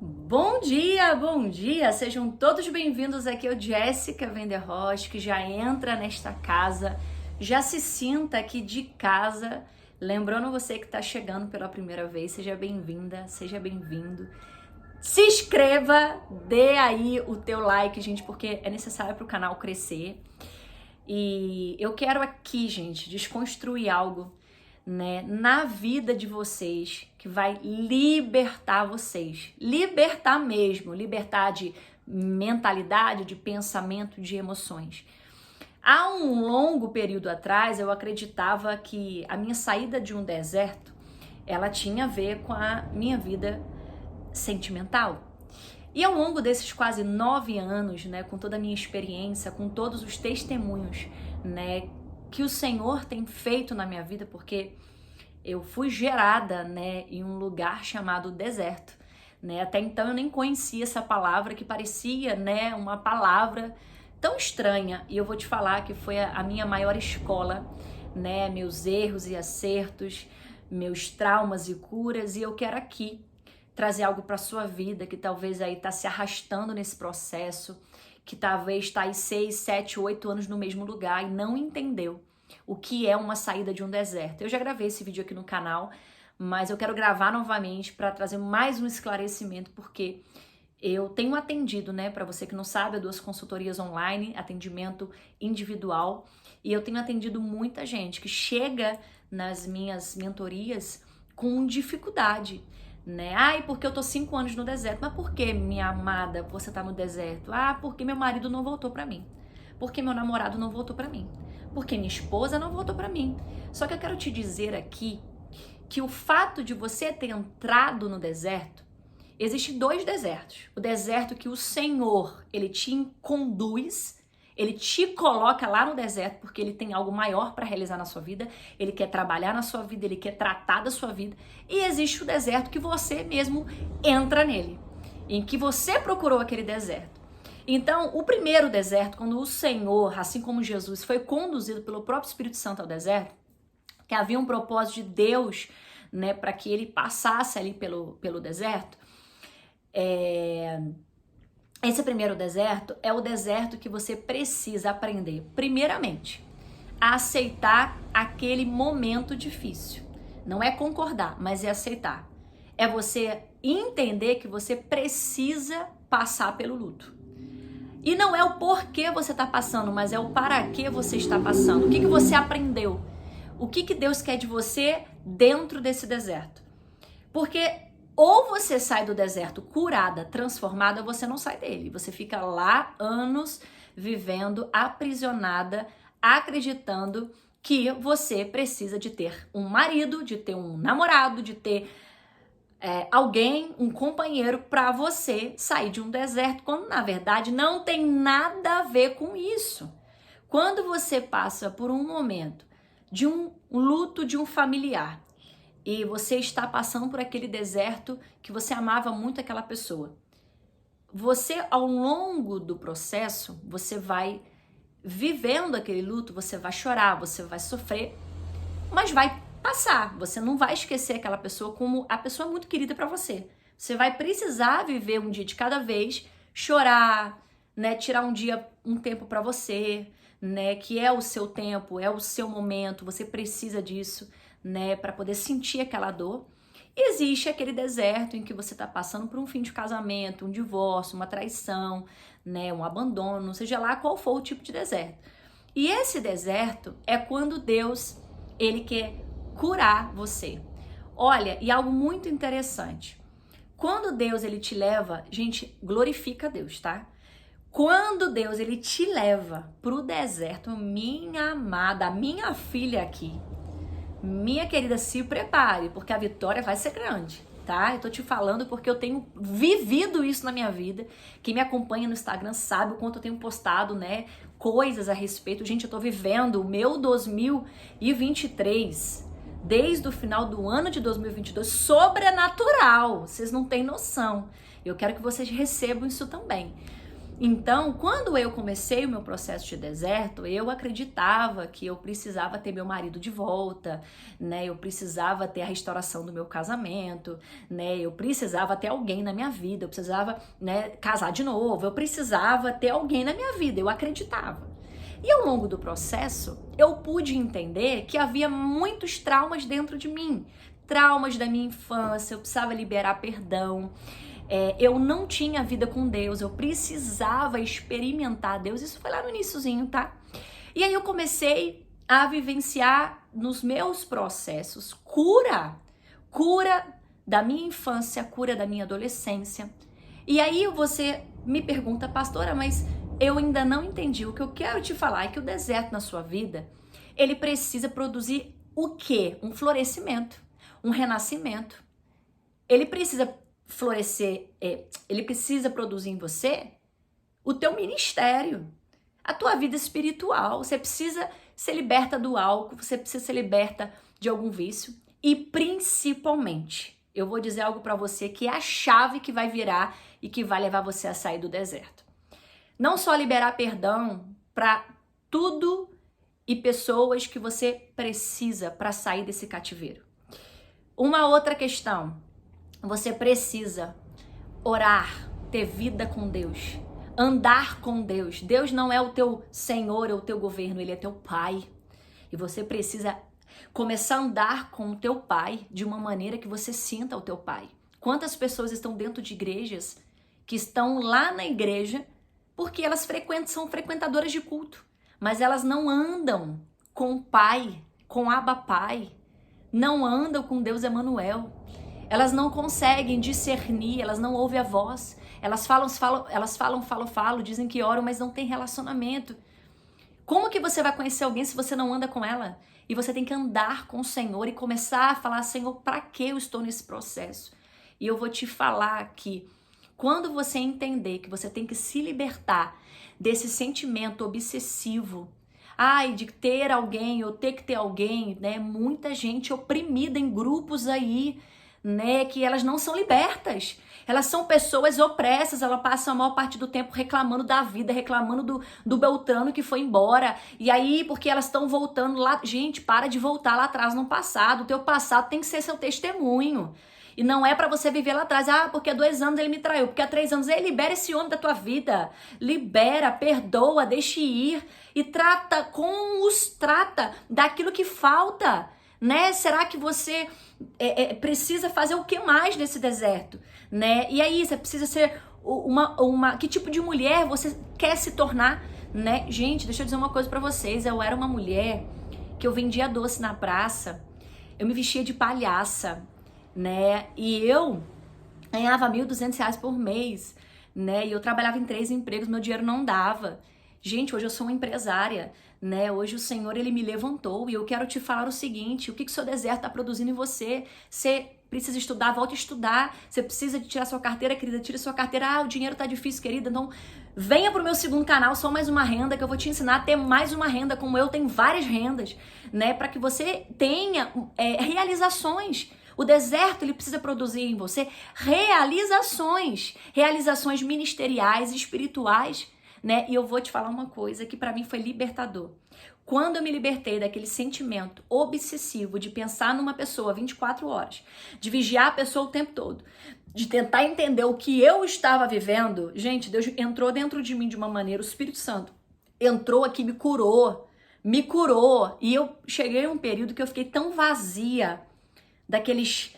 Bom dia! Sejam todos bem-vindos aqui ao Jéssica Venderroch, que já entra nesta casa, já se sinta aqui de casa. Lembrando você que está chegando pela primeira vez, seja bem-vinda, seja bem-vindo. Se inscreva, dê aí o teu like, gente, porque é necessário para o canal crescer. E eu quero aqui, gente, desconstruir algo, né, na vida de vocês que vai libertar vocês, libertar mesmo, libertar de mentalidade, de pensamento, de emoções. Há um longo período atrás eu acreditava que a minha saída de um deserto, ela tinha a ver com a minha vida sentimental. E ao longo desses quase 9 anos, né, com toda a minha experiência, com todos os testemunhos, né, que o Senhor tem feito na minha vida, porque eu fui gerada, né, em um lugar chamado deserto, né? Até então eu nem conhecia essa palavra que parecia, né, uma palavra tão estranha. E eu vou te falar que foi a minha maior escola, né, meus erros e acertos, meus traumas e curas. E eu quero aqui trazer algo para sua vida que talvez aí tá se arrastando nesse processo, que talvez está aí 6, 7, 8 anos no mesmo lugar e não entendeu o que é uma saída de um deserto. Eu já gravei esse vídeo aqui no canal, mas eu quero gravar novamente para trazer mais um esclarecimento, porque eu tenho atendido, né, para você que não sabe, 2 consultorias online, atendimento individual, e eu tenho atendido muita gente que chega nas minhas mentorias com dificuldade, né? Ai, porque eu tô 5 anos no deserto. Mas por que, minha amada, você tá no deserto? Ah, porque meu marido não voltou pra mim. Porque meu namorado não voltou pra mim. Porque minha esposa não voltou pra mim. Só que eu quero te dizer aqui que o fato de você ter entrado no deserto, existem 2 desertos. O deserto que o Senhor, ele te conduz, ele te coloca lá no deserto porque ele tem algo maior para realizar na sua vida, ele quer trabalhar na sua vida, ele quer tratar da sua vida. E existe o deserto que você mesmo entra nele, em que você procurou aquele deserto. Então, o primeiro deserto, quando o Senhor, assim como Jesus, foi conduzido pelo próprio Espírito Santo ao deserto, que havia um propósito de Deus, né, para que ele passasse ali pelo deserto, esse primeiro deserto é o deserto que você precisa aprender, primeiramente, a aceitar aquele momento difícil. Não é concordar, mas é aceitar. É você entender que você precisa passar pelo luto. E não é o porquê você está passando, mas é o para que você está passando. O que você aprendeu? O que Deus quer de você dentro desse deserto? Porque ou você sai do deserto curada, transformada, ou você não sai dele. Você fica lá anos vivendo aprisionada, acreditando que você precisa de ter um marido, de ter um namorado, de ter alguém, um companheiro para você sair de um deserto, quando na verdade não tem nada a ver com isso. Quando você passa por um momento de um luto de um familiar, e você está passando por aquele deserto que você amava muito aquela pessoa, você, ao longo do processo, você vai vivendo aquele luto, você vai chorar, você vai sofrer, mas vai passar. Você não vai esquecer aquela pessoa como a pessoa muito querida para você. Você vai precisar viver um dia de cada vez, chorar, né, tirar um tempo para você, né, que é o seu tempo, é o seu momento, você precisa disso, né, para poder sentir aquela dor. E existe aquele deserto em que você está passando por um fim de casamento, um divórcio, uma traição, né, um abandono, seja lá qual for o tipo de deserto. E esse deserto é quando Deus, ele quer curar você. Olha, e algo muito interessante. Quando Deus, ele te leva, gente, glorifica Deus, tá? Quando Deus, ele te leva pro deserto, minha amada, minha filha aqui, minha querida, se prepare, porque a vitória vai ser grande, tá? Eu tô te falando porque eu tenho vivido isso na minha vida. Quem me acompanha no Instagram sabe o quanto eu tenho postado, né, coisas a respeito. Gente, eu tô vivendo o meu 2023, desde o final do ano de 2022, sobrenatural. Vocês não têm noção. Eu quero que vocês recebam isso também. Então, quando eu comecei o meu processo de deserto, eu acreditava que eu precisava ter meu marido de volta, né? Eu precisava ter a restauração do meu casamento, né? Eu precisava ter alguém na minha vida, eu precisava, né, casar de novo, eu precisava ter alguém na minha vida, eu acreditava. E ao longo do processo, eu pude entender que havia muitos traumas dentro de mim, traumas da minha infância, eu precisava liberar perdão. Eu não tinha vida com Deus, eu precisava experimentar Deus. Isso foi lá no iniciozinho, tá? E aí eu comecei a vivenciar nos meus processos cura da minha infância, cura da minha adolescência. E aí você me pergunta, pastora, mas eu ainda não entendi. O que eu quero te falar é que o deserto na sua vida, ele precisa produzir o quê? Um florescimento, um renascimento. Ele precisa florescer, ele precisa produzir em você o teu ministério, a tua vida espiritual. Você precisa ser liberta do álcool, você precisa ser liberta de algum vício e principalmente, eu vou dizer algo para você que é a chave que vai virar e que vai levar você a sair do deserto. Não só liberar perdão para tudo e pessoas que você precisa para sair desse cativeiro. Uma outra questão, você precisa orar, ter vida com Deus, andar com Deus. Deus não é o teu Senhor, é o teu governo, Ele é teu Pai. E você precisa começar a andar com o teu Pai de uma maneira que você sinta o teu Pai. Quantas pessoas estão dentro de igrejas que estão lá na igreja porque elas são frequentadoras de culto, mas elas não andam com o Pai, com Abba Pai, não andam com Deus Emanuel. Elas não conseguem discernir, elas não ouvem a voz. Elas falam, dizem que oram, mas não tem relacionamento. Como que você vai conhecer alguém se você não anda com ela? E você tem que andar com o Senhor e começar a falar, Senhor, para que eu estou nesse processo? E eu vou te falar que quando você entender que você tem que se libertar desse sentimento obsessivo, de ter alguém ou ter que ter alguém, né? Muita gente oprimida em grupos aí, né, que elas não são libertas. Elas são pessoas opressas, elas passam a maior parte do tempo reclamando da vida, reclamando do Beltrano que foi embora. E aí, porque elas estão voltando lá... Gente, para de voltar lá atrás no passado. O teu passado tem que ser seu testemunho. E não é pra você viver lá atrás. Porque há 2 anos ele me traiu, porque há 3 anos... Libera esse homem da tua vida. Libera, perdoa, deixe ir. E trata daquilo que falta. Né? Será que você precisa fazer o que mais nesse deserto? Né? E aí, você precisa ser que tipo de mulher você quer se tornar? Né? Gente, deixa eu dizer uma coisa pra vocês. Eu era uma mulher que eu vendia doce na praça. Eu me vestia de palhaça, né? E eu ganhava R$1.200 por mês, né? E eu trabalhava em 3 empregos, meu dinheiro não dava. Gente, hoje eu sou uma empresária, né? Hoje o Senhor, Ele me levantou e eu quero te falar o seguinte, o que o seu deserto está produzindo em você? Você precisa estudar, volte a estudar. Você precisa de tirar sua carteira, querida, tira sua carteira. O dinheiro tá difícil, querida, então venha pro meu segundo canal, só mais uma renda, que eu vou te ensinar a ter mais uma renda, como eu tenho várias rendas, né? Para que você tenha realizações. O deserto, ele precisa produzir em você realizações ministeriais, espirituais, né? E eu vou te falar uma coisa que para mim foi libertador. Quando eu me libertei daquele sentimento obsessivo de pensar numa pessoa 24 horas, de vigiar a pessoa o tempo todo, de tentar entender o que eu estava vivendo, gente, Deus entrou dentro de mim de uma maneira, o Espírito Santo entrou aqui, me curou, e eu cheguei a um período que eu fiquei tão vazia daquelas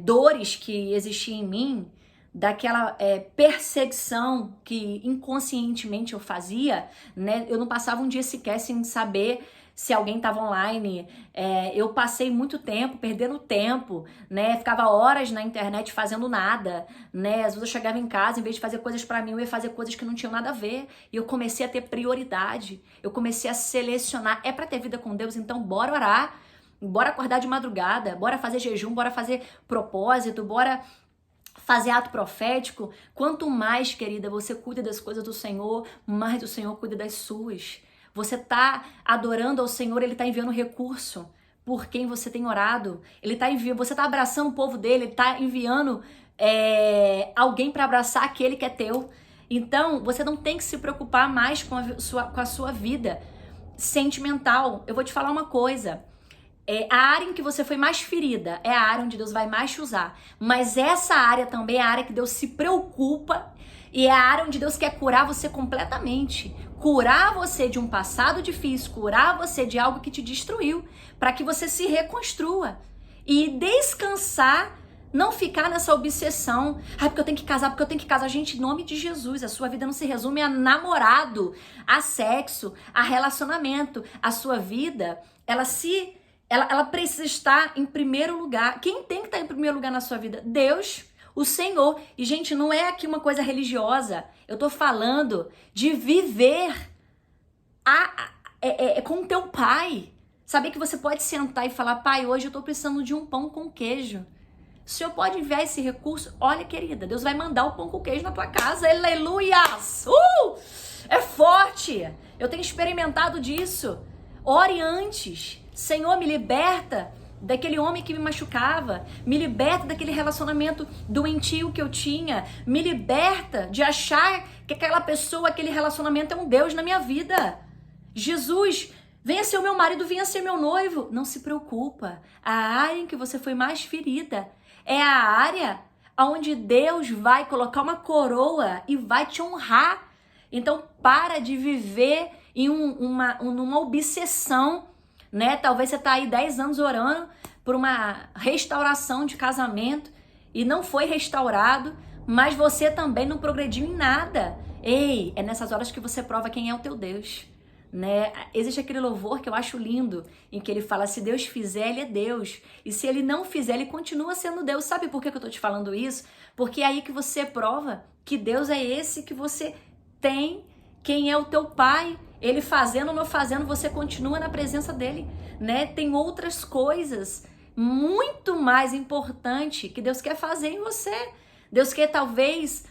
dores que existiam em mim, daquela perseguição que inconscientemente eu fazia, né? Eu não passava um dia sequer sem saber se alguém estava online. Eu passei muito tempo perdendo tempo, né? Ficava horas na internet fazendo nada, né? Às vezes eu chegava em casa, em vez de fazer coisas para mim, eu ia fazer coisas que não tinham nada a ver. E eu comecei a ter prioridade, eu comecei a selecionar. É para ter vida com Deus, então bora orar, bora acordar de madrugada, bora fazer jejum, bora fazer propósito, bora fazer ato profético. Quanto mais, querida, você cuida das coisas do Senhor, mais o Senhor cuida das suas. Você tá adorando ao Senhor, Ele tá enviando recurso por quem você tem orado. Ele tá enviando, você tá abraçando o povo dele, Ele tá enviando alguém para abraçar aquele que é teu. Então, você não tem que se preocupar mais com a sua vida sentimental. Eu vou te falar uma coisa. A área em que você foi mais ferida é a área onde Deus vai mais te usar. Mas essa área também é a área que Deus se preocupa e é a área onde Deus quer curar você completamente. Curar você de um passado difícil, curar você de algo que te destruiu, para que você se reconstrua e descansar, não ficar nessa obsessão. Porque eu tenho que casar, porque eu tenho que casar. Gente, em nome de Jesus, a sua vida não se resume a namorado, a sexo, a relacionamento. A sua vida, ela precisa estar em primeiro lugar. Quem tem que estar em primeiro lugar na sua vida? Deus, o Senhor. E, gente, não é aqui uma coisa religiosa. Eu tô falando de viver com o teu pai. Saber que você pode sentar e falar, pai, hoje eu tô precisando de um pão com queijo. O Senhor pode enviar esse recurso? Olha, querida, Deus vai mandar o pão com queijo na tua casa. Aleluias! É forte! Eu tenho experimentado disso. Ore antes. Senhor, me liberta daquele homem que me machucava, me liberta daquele relacionamento doentio que eu tinha, me liberta de achar que aquela pessoa, aquele relacionamento é um Deus na minha vida. Jesus, venha ser o meu marido, venha ser meu noivo. Não se preocupa, a área em que você foi mais ferida é a área onde Deus vai colocar uma coroa e vai te honrar. Então para de viver em numa obsessão, né? Talvez você tá aí 10 anos orando por uma restauração de casamento e não foi restaurado, mas você também não progrediu em nada. Ei, é nessas horas que você prova quem é o teu Deus, né? Existe aquele louvor que eu acho lindo, em que ele fala, se Deus fizer, ele é Deus, e se ele não fizer, ele continua sendo Deus. Sabe por que eu tô te falando isso? Porque é aí que você prova que Deus é esse que você tem, quem é o teu pai. Ele fazendo ou não fazendo, você continua na presença dele, né? Tem outras coisas muito mais importantes que Deus quer fazer em você. Deus quer talvez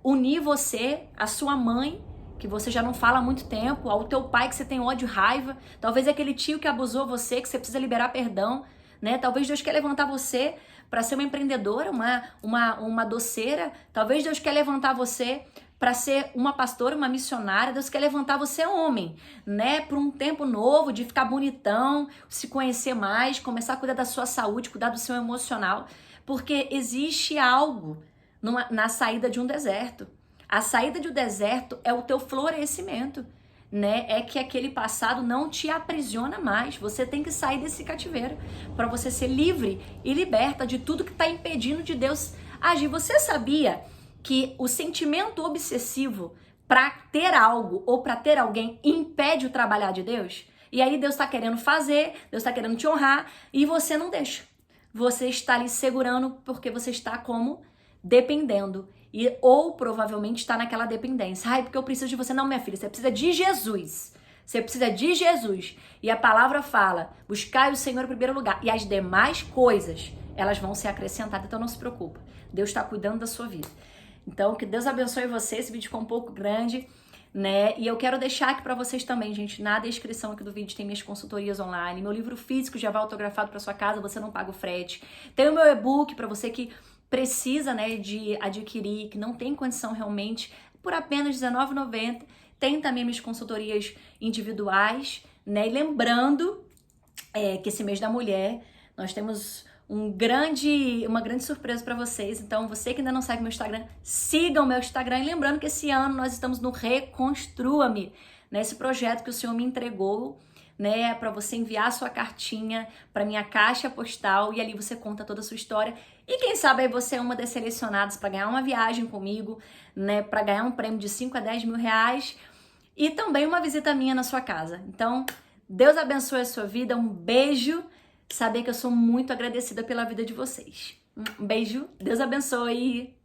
unir você, a sua mãe, que você já não fala há muito tempo, ao teu pai que você tem ódio e raiva, talvez aquele tio que abusou você, que você precisa liberar perdão, né? Talvez Deus quer levantar você para ser uma empreendedora, uma doceira. Talvez Deus quer levantar você para ser uma pastora, uma missionária. Deus quer levantar você homem, né? Para um tempo novo, de ficar bonitão, se conhecer mais, começar a cuidar da sua saúde, cuidar do seu emocional, porque existe algo na saída de um deserto. A saída de um deserto é o teu florescimento, né? É que aquele passado não te aprisiona mais. Você tem que sair desse cativeiro para você ser livre e liberta de tudo que está impedindo de Deus agir. Você sabia que o sentimento obsessivo para ter algo ou para ter alguém impede o trabalhar de Deus? E aí Deus está querendo fazer, Deus está querendo te honrar e você não deixa. Você está ali segurando porque você está como dependendo. Ou provavelmente está naquela dependência. Ai, porque eu preciso de você. Não, minha filha, você precisa de Jesus. Você precisa de Jesus. E a palavra fala, buscai o Senhor em primeiro lugar. E as demais coisas, elas vão ser acrescentadas. Então não se preocupa. Deus está cuidando da sua vida. Então, que Deus abençoe você. Esse vídeo ficou um pouco grande, né? E eu quero deixar aqui pra vocês também, gente, na descrição aqui do vídeo tem minhas consultorias online, meu livro físico já vai autografado pra sua casa, você não paga o frete. Tem o meu e-book pra você que precisa, né, de adquirir, que não tem condição realmente, por apenas R$19,90. Tem também minhas consultorias individuais, né? E lembrando que esse mês da mulher nós temos uma grande surpresa para vocês. Então, você que ainda não segue meu Instagram, siga o meu Instagram. E lembrando que esse ano nós estamos no Reconstrua-me, né? Esse projeto que o Senhor me entregou, né? Para você enviar a sua cartinha para minha caixa postal e ali você conta toda a sua história. E quem sabe aí você é uma das selecionadas para ganhar uma viagem comigo, né? Para ganhar um prêmio de 5 a 10 mil reais e também uma visita minha na sua casa. Então, Deus abençoe a sua vida. Um beijo. Saber que eu sou muito agradecida pela vida de vocês. Um beijo, Deus abençoe!